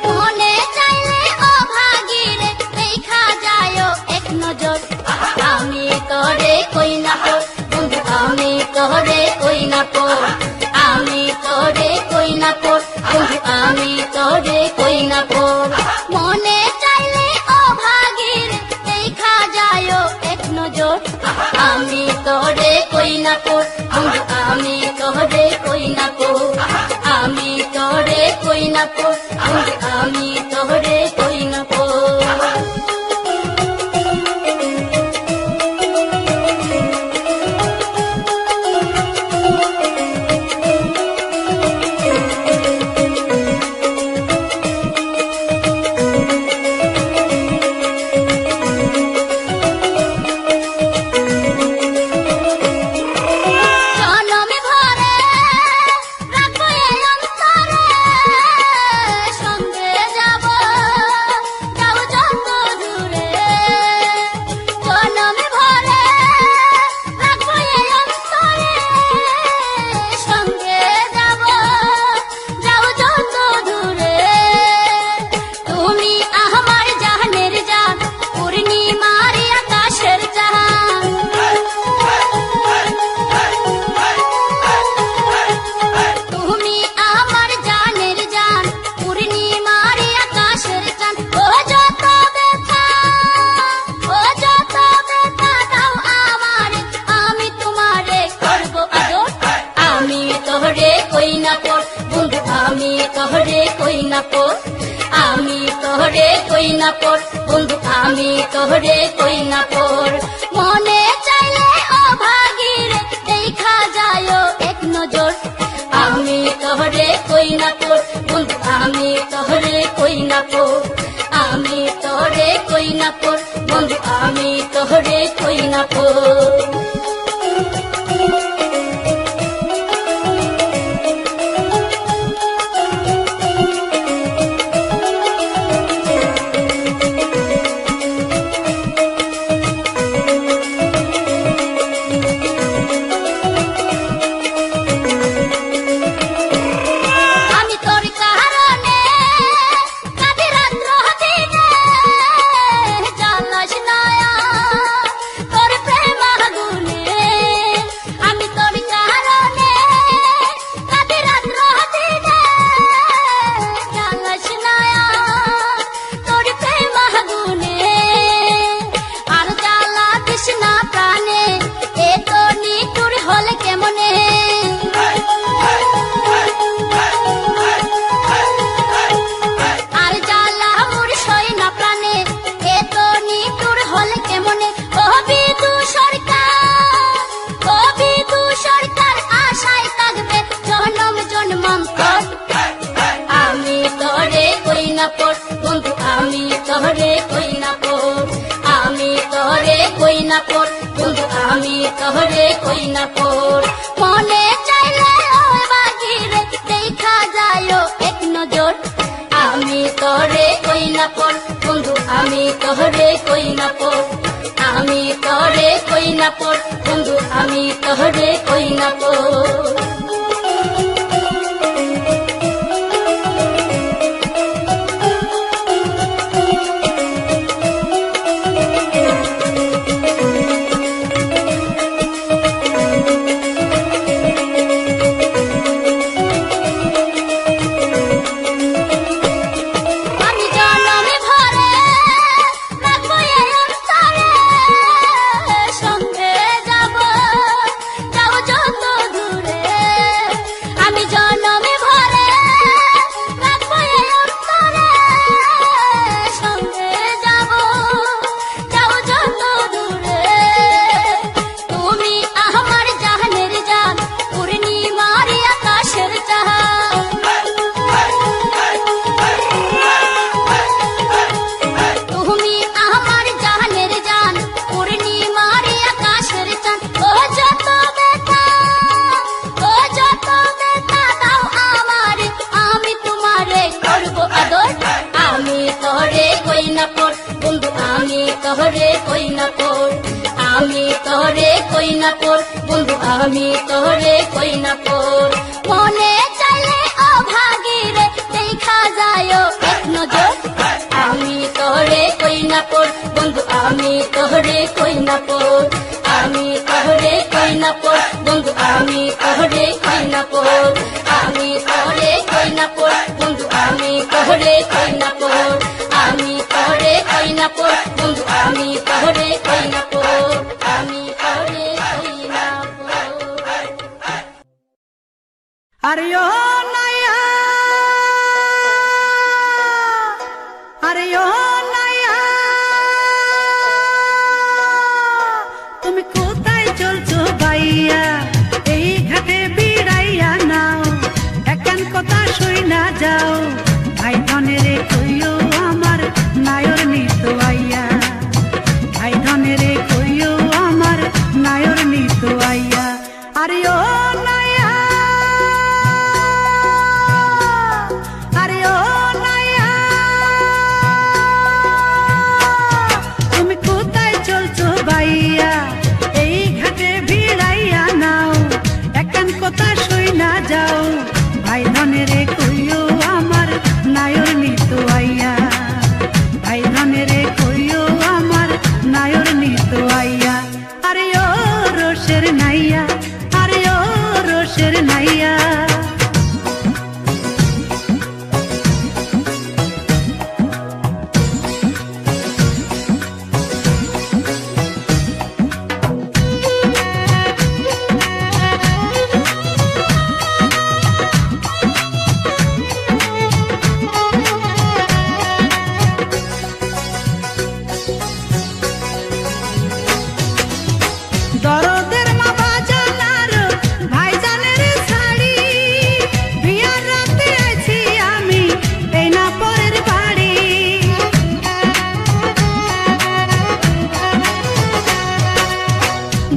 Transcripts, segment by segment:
মনে চাইলে অভাগীর দেখা যায় এক নজর। আমি তোরে কই না পর বন্ধু, আমি তোরে কই না পর, আমি তোরে কই না পর বন্ধু, আমি তোরে কই না পর। আমি তোরে কই না পর বন্ধু, আমি তোরে কই না পর। মনে চাইলে অভাগীর দেখা যায় এক নজর। আমি তোরে কই না পর বন্ধু, আমি তোরে কই না পর, আমি তোরে কই না পর বন্ধু, আমি তোরে কই না পর। বন্ধু আমি তোরে কই না পর, আমি তোরে কই না পর বন্ধু, আমি তোরে কই না পর। মনে চাইলে অভাগীর দেখা যায় এক নজর। আমি তোরে কই না পর বন্ধু, আমি তোরে কই না পর, আমি তোরে কই না পর বন্ধু, আমি তোরে কই না পর। বন্ধু আমি তোরে কই না পর, আমি তোরে কই না পর বন্ধু আমি তোরে কই না পর মনে চাইলে অভাগী রে দেখা যায় এক নজর আমি তোরে কই না পর বন্ধু আমি তোরে কই না পর আমি তোরে কই না পর বন্ধু আমি তোরে কই না পর আমি তোরে কই না পর বন্ধু আমি তোরে কই না পর আমি তোরে কই না পর বন্ধু আমি তোরে কই না পর আমি তোরে কই না পর আরে ও নাইয়া আরে ও নাইয়া তুমি কোথায় চলছো বাইয়া এই ঘাটে বিড়াইয়া নাও একখান কথা শুই না যাও ভাই ধনেরে কইও আমার নায়র নিত আইয়া ভাই ধনেরে কইও আমার নায়র নিত আইয়া আরে ও নাইয়া আরে ও নাইয়া তুমি কোথায় চলছো বাইয়া এই ঘাটে ভিড়াইয়া নাও একখান কথা শুই না যাও ভাই ধনেরে কইও আমার নায়র নিত আইয়া ভাই ধনেরে কইও আমার নায়র নিত আইয়া আরে ও রোশের নাইয়া আরে ও রোশের নাইয়া দরদের মা বাজানার ভাইজানের শাড়ি বিয়ার রাতে আছি আমি এই না পরের বাড়ি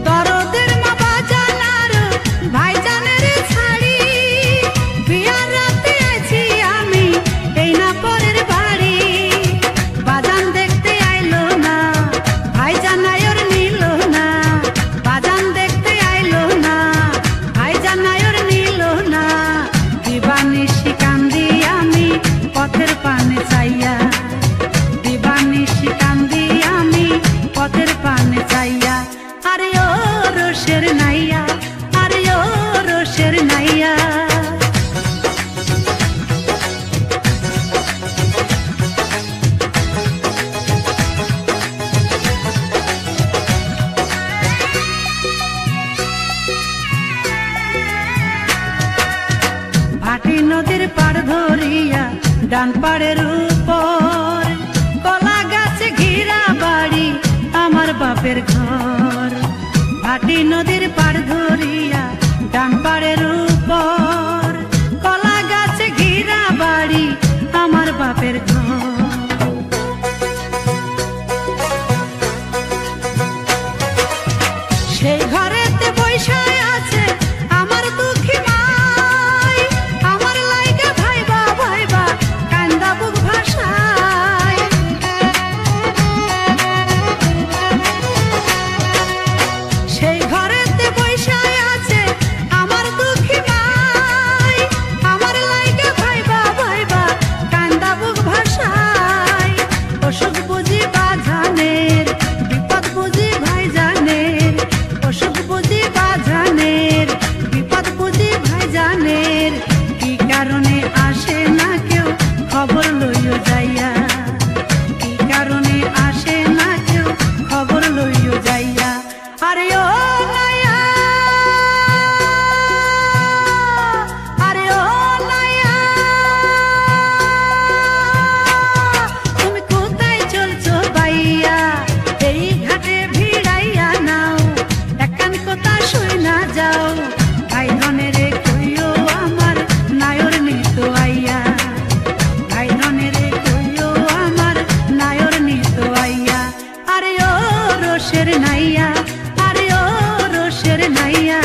দরদের মা বাজানার ভাইজানের শাড়ি বিয়ার রাতে আছি আমি এই না পরের বাড়ি বাজান দেখতে আইলো না ভাইজান নায়র নিল না বাজান দেখতে আইলো না ভাইজান নায়র নিল না দিবানিশি কান্দি আমি পথের পানে চাইয়া দিবানিশি কান্দি আমি পথের পানে চাইয়া আরে ও রোশের নাইয়া আরে ও রোশের নাইয়া ভাটি নদীর পাড় ধরিয়া ডান পাড়ের উপর কলা গাছে ঘিরা বাড়ি আমার বাপের ঘর ভাটি নদীর পাড় ধরিয়া ডান পাড়ের উপর কলা গাছে ঘিরা বাড়ি আমার বাপের ঘর সেই ঘরেতে বৈশায় আছে আমার দুঃখী মাই আমার লাইগা ভাইবা ভাইবা কান্দা বুক ভাষায় সেই ঘরেতে বৈশায় আছে আমার দুঃখী মাই আমার লাইগা ভাইবা ভাইবা কান্দা বুক ভাষায় অসুখ বুঝি বাজানের বিপদ বুঝি ভাইজানের অসুখ বুঝি বাজানের বিপদ বুঝি ভাইজানের কি কারণে আসে না কেউ খবর লইও যাইয়া কি কারণে আসে না কেউ খবর লইও যাইয়া আরে ও নাইয়া আরে ও নাইয়া তুমি কোথায় চলছো বাইয়া এই ঘাটে ভিড়াইয়া নাও একখান কথা শুই না যাও ভাই ধনেরে কইও আমার নায়র নিত আইয়া ভাই ধনেরে কইও আমার নায়র নিত আইয়া আরে ও রোশের নাইয়া আরে ও রোশের নাইয়া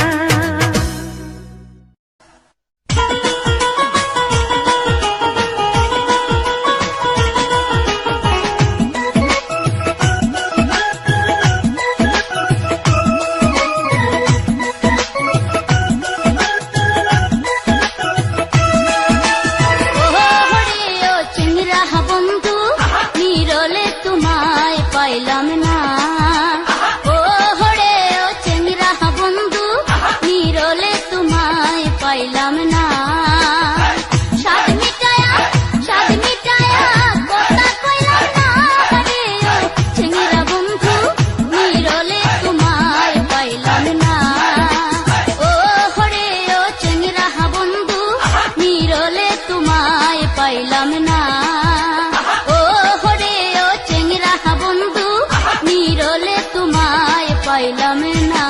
পাইলাম না।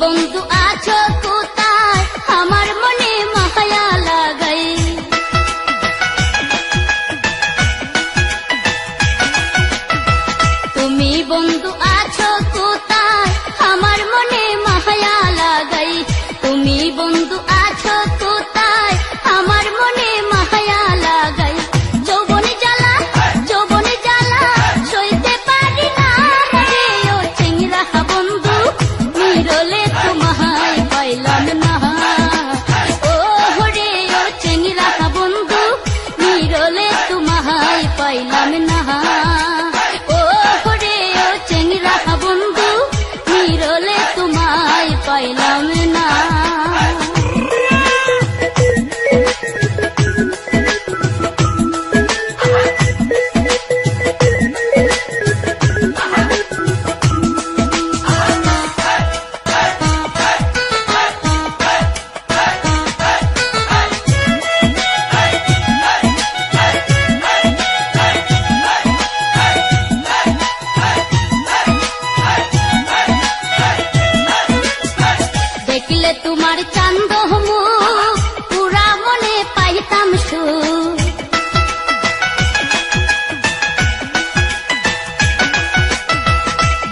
বন্ধু আছো কোথায় আমার মনে মায়া লাগাই, তুমি বন্ধু আছো কোথায় আমার মনে মায়া লাগাই। যৌবনে জ্বালা সইতে পারি না রে ও চেংরা বন্ধু, নিরলে তোমায় পাইলাম না। ও রে ও চেংরা বন্ধু, নিরলে তোমায় পাইলাম না। পাইলাম না। দেখলে তোমার চান্দ মুখ পুরা মনে পাইতাম সুখ,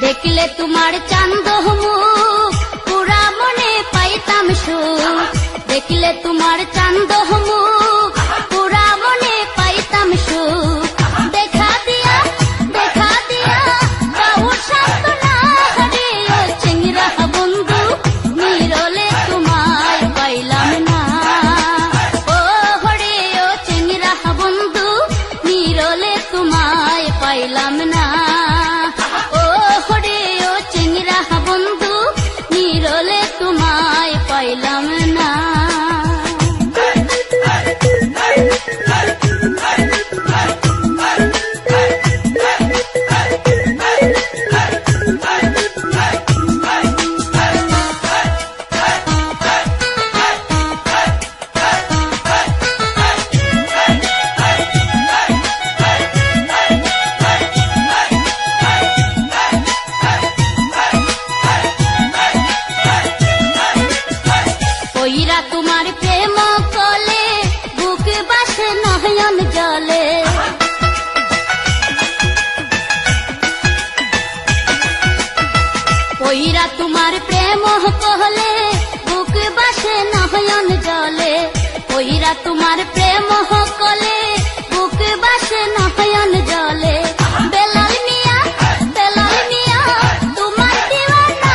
দেখলে তোমার চান্দ মুখ পুরা মনে পাইতাম সুখ, দেখলে তোমার চান্দ মুখ পুরা মনে পাইতাম সুখ। দেখা দিয়া বাউর সান্ত্বনা রে ও চেংরা বন্ধু, নিরলে তোমায় পাইলাম না। ও হরে ও চেংরা বন্ধু, নিরলে তোমায় পাইলাম না। ও হরে ও চেংরা বন্ধু, নিরলে তোমায় পাইলাম না। পইরা তোমার প্রেম কলে বুক বাসে নয়ন জলে, পইরা তোমার প্রেম কলে বুক বাসে নয়ন জলে, পইরা তোমার প্রেম কলে বুক বাসে নয়ন জলে। বেলাল মিয়া তোমার দিওয়ানা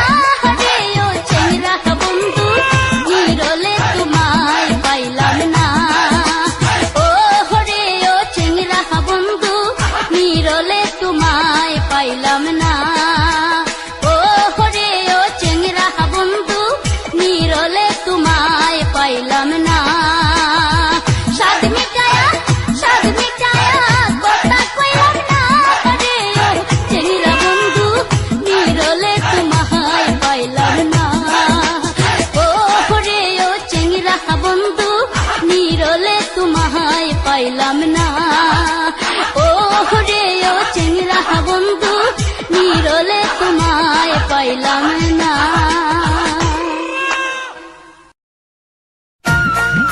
রে ও চেংরা বন্ধু, নিরলে তোমায় পাইলাম না। ও হরে ও চেংরা বন্ধু, নিরলে তোমায় পাইলাম না। ও হরে ও চেংরা বন্ধু, নিরলে তোমায় পাইলাম না। সাদ মিটায়া কথা কইলাম না রে ও চেংরা বন্ধু, নিরলে তোমায় পাইলাম না। ও হরে ও চেংরা বন্ধু, নিরলে তোমায় পাইলাম না। ও হরে ও চেংরা বন্ধু, নিরলে তোমায় পাইলাম না।